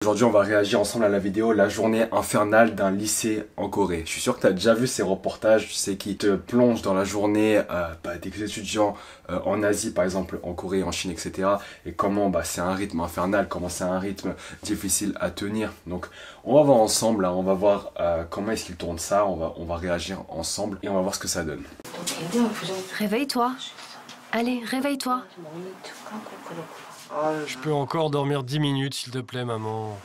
Aujourd'hui, on va réagir ensemble à la vidéo La journée infernale d'un lycée en Corée. Je suis sûr que tu as déjà vu ces reportages, tu sais, qui te plongent dans la journée des étudiants en Asie, par exemple, en Corée, en Chine, etc. Et comment c'est un rythme infernal, comment c'est un rythme difficile à tenir. Donc, on va voir ensemble, là, on va voir comment est-ce qu'ils tournent ça, on va réagir ensemble et on va voir ce que ça donne. Réveille-toi. Allez, réveille-toi. Je peux encore dormir 10 minutes, s'il te plaît, maman.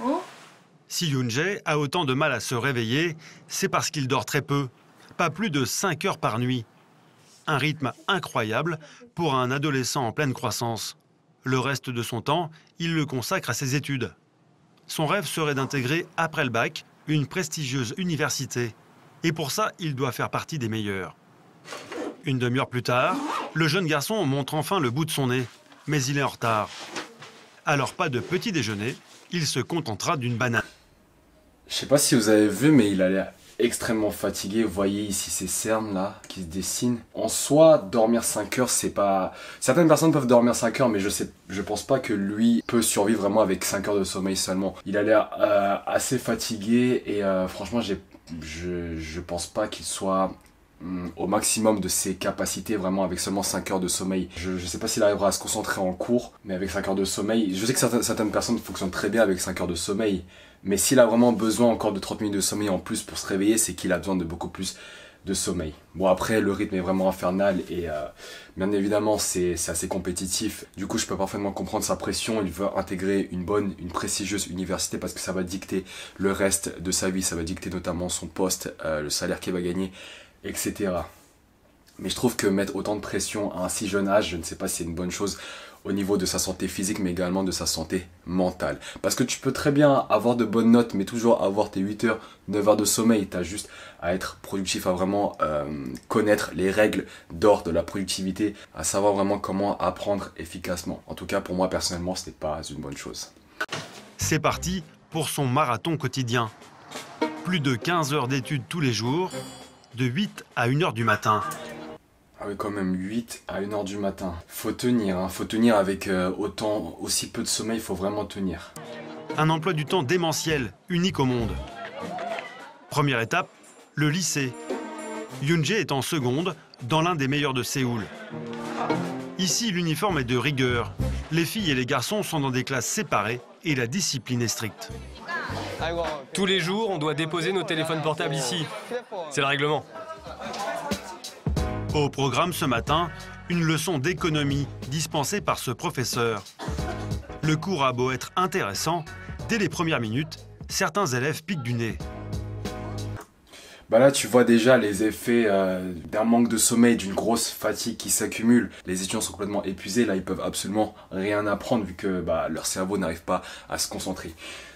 Si Yoon-jae a autant de mal à se réveiller, c'est parce qu'il dort très peu, pas plus de 5 heures par nuit. Un rythme incroyable pour un adolescent en pleine croissance. Le reste de son temps, il le consacre à ses études. Son rêve serait d'intégrer, après le bac, une prestigieuse université. Et pour ça, il doit faire partie des meilleurs. Une demi-heure plus tard, le jeune garçon montre enfin le bout de son nez. Mais il est en retard. Alors pas de petit déjeuner, il se contentera d'une banane. Je sais pas si vous avez vu, mais il a l'air extrêmement fatigué. Vous voyez ici ces cernes là qui se dessinent. En soi, dormir 5 heures, c'est pas... Certaines personnes peuvent dormir 5 heures, mais je pense pas que lui peut survivre vraiment avec 5 heures de sommeil seulement. Il a l'air assez fatigué et franchement, je pense pas qu'il soit au maximum de ses capacités vraiment avec seulement 5 heures de sommeil. Je sais pas s'il arrivera à se concentrer en cours, mais avec 5 heures de sommeil, je sais que certaines personnes fonctionnent très bien avec 5 heures de sommeil, mais s'il a vraiment besoin encore de 30 minutes de sommeil en plus pour se réveiller, c'est qu'il a besoin de beaucoup plus de sommeil. Bon, après, le rythme est vraiment infernal et bien évidemment, c'est assez compétitif. Du coup, je peux parfaitement comprendre sa pression. Il veut intégrer une prestigieuse université parce que ça va dicter le reste de sa vie. Ça va dicter notamment son poste, le salaire qu'il va gagner, etc. Mais je trouve que mettre autant de pression à un si jeune âge, je ne sais pas si c'est une bonne chose au niveau de sa santé physique, mais également de sa santé mentale. Parce que tu peux très bien avoir de bonnes notes, mais toujours avoir tes 8 heures, 9 heures de sommeil. Tu as juste à être productif, à vraiment connaître les règles d'or de la productivité, à savoir vraiment comment apprendre efficacement. En tout cas, pour moi, personnellement, ce n'est pas une bonne chose. C'est parti pour son marathon quotidien. Plus de 15 heures d'études tous les jours, de 8 à 1 heure du matin. Ah oui, quand même, 8 à 1 heure du matin. Faut tenir, hein. Faut tenir avec aussi peu de sommeil, il faut vraiment tenir. Un emploi du temps démentiel, unique au monde. Première étape, le lycée. Yoon-jae est en seconde, dans l'un des meilleurs de Séoul. Ici, l'uniforme est de rigueur. Les filles et les garçons sont dans des classes séparées et la discipline est stricte. Tous les jours, on doit déposer nos téléphones portables ici. C'est le règlement. Au programme ce matin, une leçon d'économie dispensée par ce professeur. Le cours a beau être intéressant, dès les premières minutes, certains élèves piquent du nez. Là, tu vois déjà les effets d'un manque de sommeil, d'une grosse fatigue qui s'accumule. Les étudiants sont complètement épuisés, là ils peuvent absolument rien apprendre vu que leur cerveau n'arrive pas à se concentrer.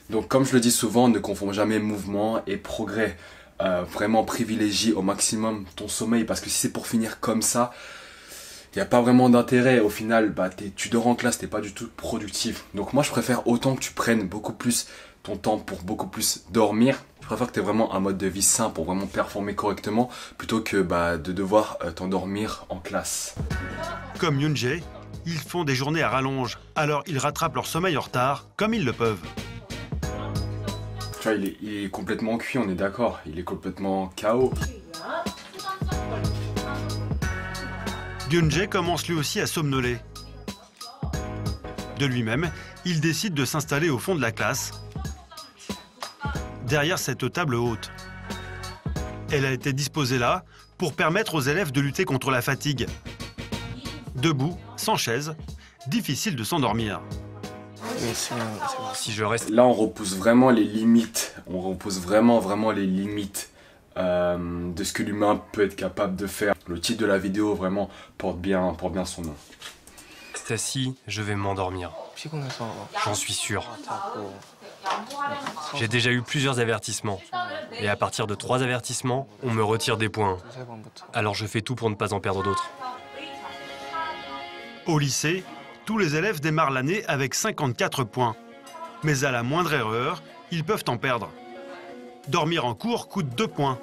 Donc comme je le dis souvent, ne confonds jamais mouvement et progrès. Vraiment privilégie au maximum ton sommeil parce que si c'est pour finir comme ça, il n'y a pas vraiment d'intérêt. Au final, tu dors en classe, t'es pas du tout productif. Donc moi je préfère autant que tu prennes beaucoup plus ton temps pour beaucoup plus dormir. Je préfère que tu aies vraiment un mode de vie sain pour vraiment performer correctement plutôt que de devoir t'endormir en classe. Comme Yoon-jae, ils font des journées à rallonge, alors ils rattrapent leur sommeil en retard comme ils le peuvent. Tu vois, il est complètement cuit, on est d'accord. Il est complètement KO. Yoon-jae commence lui aussi à somnoler. De lui-même, il décide de s'installer au fond de la classe, derrière cette table haute. Elle a été disposée là pour permettre aux élèves de lutter contre la fatigue. Debout, sans chaise, difficile de s'endormir. Si je reste... Là, on repousse vraiment les limites. On repousse vraiment les limites de ce que l'humain peut être capable de faire. Le titre de la vidéo, vraiment, porte bien son nom. C'est assis, je vais m'endormir. J'en suis sûr. J'ai déjà eu plusieurs avertissements. Et à partir de 3 avertissements, on me retire des points. Alors je fais tout pour ne pas en perdre d'autres. Au lycée, tous les élèves démarrent l'année avec 54 points. Mais à la moindre erreur, ils peuvent en perdre. Dormir en cours coûte 2 points.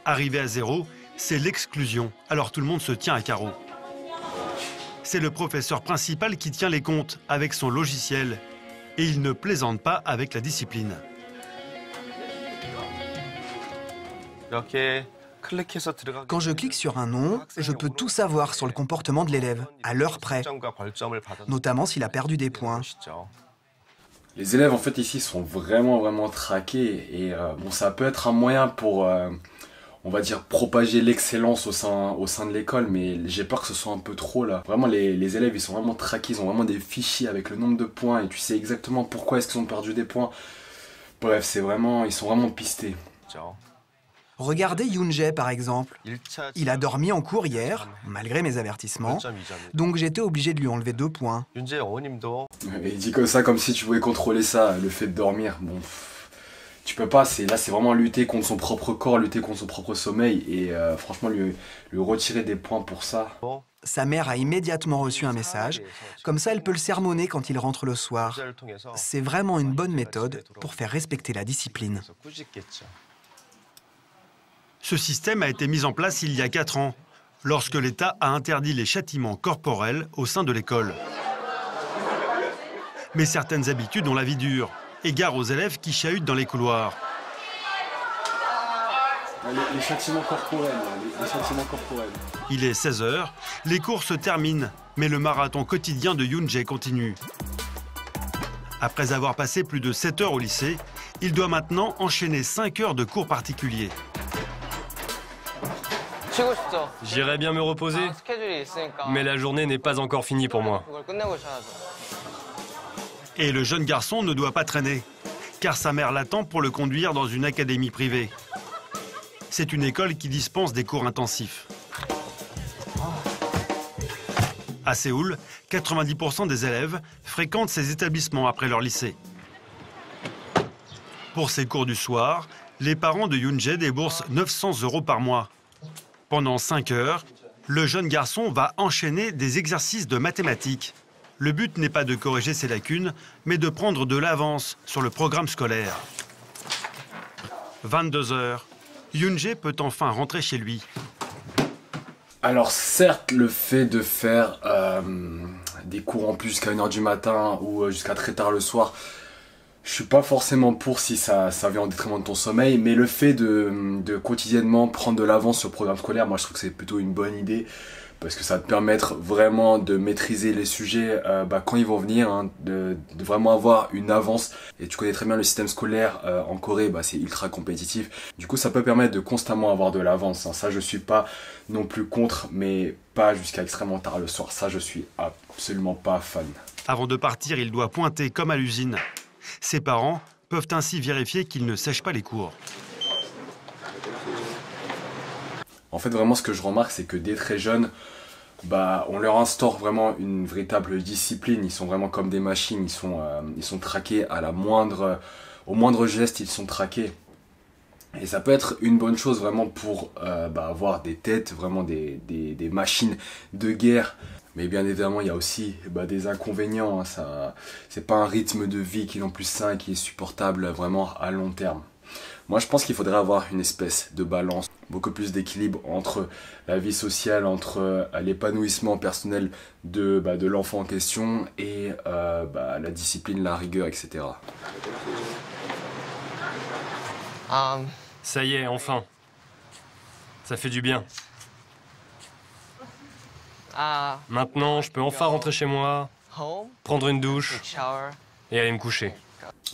Arriver à 0, c'est l'exclusion, alors tout le monde se tient à carreau. C'est le professeur principal qui tient les comptes avec son logiciel. et il ne plaisante pas avec la discipline. Quand je clique sur un nom, je peux tout savoir sur le comportement de l'élève, à l'heure près, notamment s'il a perdu des points. Les élèves en fait ici sont vraiment traqués et bon, ça peut être un moyen pour on va dire propager l'excellence au sein de l'école, mais j'ai peur que ce soit un peu trop là. Vraiment les élèves ils sont vraiment traqués, ils ont vraiment des fichiers avec le nombre de points et tu sais exactement pourquoi est-ce qu'ils ont perdu des points. Bref, ils sont vraiment pistés. Regardez Yoon-jae par exemple. Il a dormi en cours hier, malgré mes avertissements, donc j'étais obligé de lui enlever 2 points. Et il dit comme ça, comme si tu pouvais contrôler ça, le fait de dormir. Bon, tu peux pas, là c'est vraiment lutter contre son propre corps, lutter contre son propre sommeil et franchement lui retirer des points pour ça. Sa mère a immédiatement reçu un message, comme ça elle peut le sermonner quand il rentre le soir. C'est vraiment une bonne méthode pour faire respecter la discipline. Ce système a été mis en place il y a 4 ans, lorsque l'État a interdit les châtiments corporels au sein de l'école. Mais certaines habitudes ont la vie dure, égard aux élèves qui chahutent dans les couloirs. Les châtiments corporels, les châtiments corporels. Il est 16 h, les cours se terminent, mais le marathon quotidien de Yoon-jae continue. Après avoir passé plus de 7 heures au lycée, il doit maintenant enchaîner 5 heures de cours particuliers. J'irais bien me reposer, mais la journée n'est pas encore finie pour moi. Et le jeune garçon ne doit pas traîner, car sa mère l'attend pour le conduire dans une académie privée. C'est une école qui dispense des cours intensifs. À Séoul, 90% des élèves fréquentent ces établissements après leur lycée. Pour ces cours du soir, les parents de Yoon-jae déboursent 900 € par mois. Pendant 5 heures, le jeune garçon va enchaîner des exercices de mathématiques. Le but n'est pas de corriger ses lacunes, mais de prendre de l'avance sur le programme scolaire. 22 h, Yoon-jae peut enfin rentrer chez lui. Alors certes, le fait de faire des cours en plus jusqu'à 1 h du matin ou jusqu'à très tard le soir, je suis pas forcément pour si ça vient en détriment de ton sommeil, mais le fait de quotidiennement prendre de l'avance sur le programme scolaire, moi je trouve que c'est plutôt une bonne idée, parce que ça va te permettre vraiment de maîtriser les sujets quand ils vont venir, hein, de vraiment avoir une avance. Et tu connais très bien le système scolaire en Corée, c'est ultra compétitif. Du coup ça peut permettre de constamment avoir de l'avance, hein. Ça je suis pas non plus contre, mais pas jusqu'à extrêmement tard le soir, ça je suis absolument pas fan. Avant de partir, il doit pointer comme à l'usine. Ses parents peuvent ainsi vérifier qu'il ne sèche pas les cours. En fait, vraiment, ce que je remarque, c'est que dès très jeunes, on leur instaure vraiment une véritable discipline. Ils sont vraiment comme des machines. Ils sont traqués au moindre geste, ils sont traqués. Et ça peut être une bonne chose vraiment pour avoir des têtes, vraiment des machines de guerre. Mais bien évidemment, il y a aussi des inconvénients, hein. C'est pas un rythme de vie qui est non plus sain, qui est supportable vraiment à long terme. Moi, je pense qu'il faudrait avoir une espèce de balance, beaucoup plus d'équilibre entre la vie sociale, entre l'épanouissement personnel de l'enfant en question et la discipline, la rigueur, etc. Ça y est, enfin. Ça fait du bien. Maintenant, je peux enfin rentrer chez moi, prendre une douche et aller me coucher.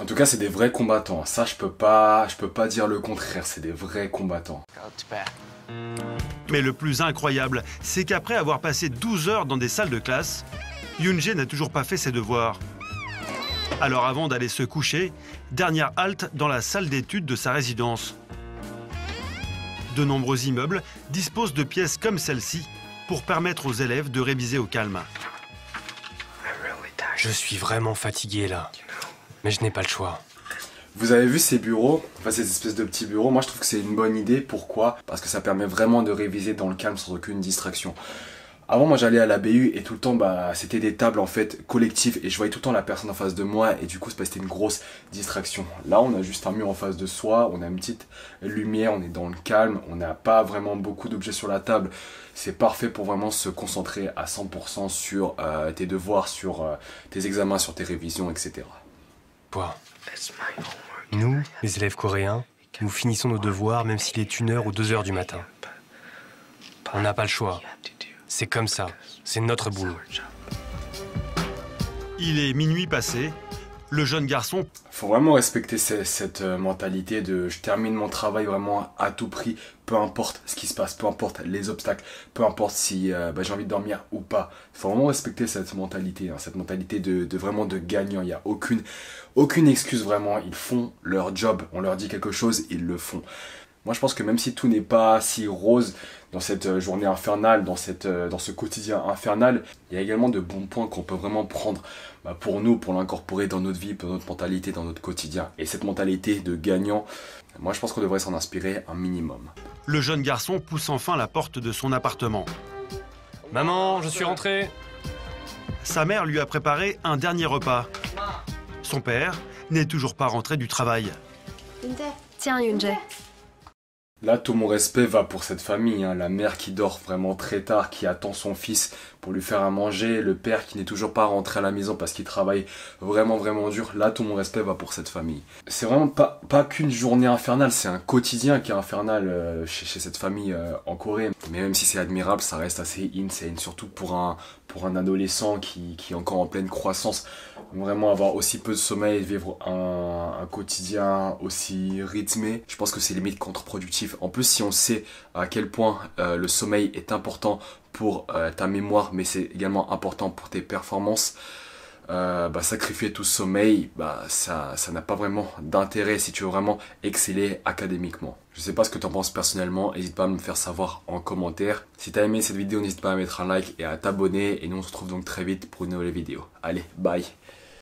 En tout cas, c'est des vrais combattants. Ça, je peux pas dire le contraire. C'est des vrais combattants. Mais le plus incroyable, c'est qu'après avoir passé 12 heures dans des salles de classe, Yoon-jae n'a toujours pas fait ses devoirs. Alors avant d'aller se coucher, dernière halte dans la salle d'études de sa résidence. De nombreux immeubles disposent de pièces comme celle-ci pour permettre aux élèves de réviser au calme. Je suis vraiment fatigué là, mais je n'ai pas le choix. Vous avez vu ces bureaux, ces espèces de petits bureaux, moi je trouve que c'est une bonne idée. Pourquoi? Parce que ça permet vraiment de réviser dans le calme sans aucune distraction. Avant, moi j'allais à la BU et tout le temps c'était des tables en fait collectives et je voyais tout le temps la personne en face de moi et du coup c'était une grosse distraction. Là on a juste un mur en face de soi, on a une petite lumière, on est dans le calme, on n'a pas vraiment beaucoup d'objets sur la table. C'est parfait pour vraiment se concentrer à 100% sur tes devoirs, sur tes examens, sur tes révisions, etc. Quoi? Nous, les élèves coréens, nous finissons nos devoirs même s'il est 1h ou 2h du matin. On n'a pas le choix. C'est comme ça. C'est notre boulot. Il est minuit passé. Le jeune garçon Faut vraiment respecter cette mentalité de je termine mon travail vraiment à tout prix, peu importe ce qui se passe, peu importe les obstacles, peu importe si j'ai envie de dormir ou pas. Faut vraiment respecter cette mentalité, hein, cette mentalité de vraiment de gagnant. Il n'y a aucune excuse vraiment. Ils font leur job. On leur dit quelque chose, ils le font. Moi, je pense que même si tout n'est pas si rose dans cette journée infernale, dans ce quotidien infernal, il y a également de bons points qu'on peut vraiment prendre pour nous, pour l'incorporer dans notre vie, dans notre mentalité, dans notre quotidien. Et cette mentalité de gagnant, moi, je pense qu'on devrait s'en inspirer un minimum. Le jeune garçon pousse enfin la porte de son appartement. Maman, je suis rentré. Sa mère lui a préparé un dernier repas. Son père n'est toujours pas rentré du travail. Tiens, Yoon-jae. Là, tout mon respect va pour cette famille, hein. La mère qui dort vraiment très tard, qui attend son fils pour lui faire à manger, le père qui n'est toujours pas rentré à la maison parce qu'il travaille vraiment vraiment dur. Là, tout mon respect va pour cette famille. C'est vraiment pas qu'une journée infernale, c'est un quotidien qui est infernal chez cette famille en Corée. Mais même si c'est admirable, ça reste assez insane, surtout pour un adolescent qui est encore en pleine croissance. Vraiment avoir aussi peu de sommeil, vivre un quotidien aussi rythmé, je pense que c'est limite contre-productif. En plus, si on sait à quel point le sommeil est important pour ta mémoire, mais c'est également important pour tes performances, sacrifier tout ce sommeil, ça n'a pas vraiment d'intérêt si tu veux vraiment exceller académiquement. Je sais pas ce que tu en penses personnellement, n'hésite pas à me faire savoir en commentaire. Si tu as aimé cette vidéo, n'hésite pas à mettre un like et à t'abonner. Et nous on se retrouve donc très vite pour une nouvelle vidéo. Allez, bye!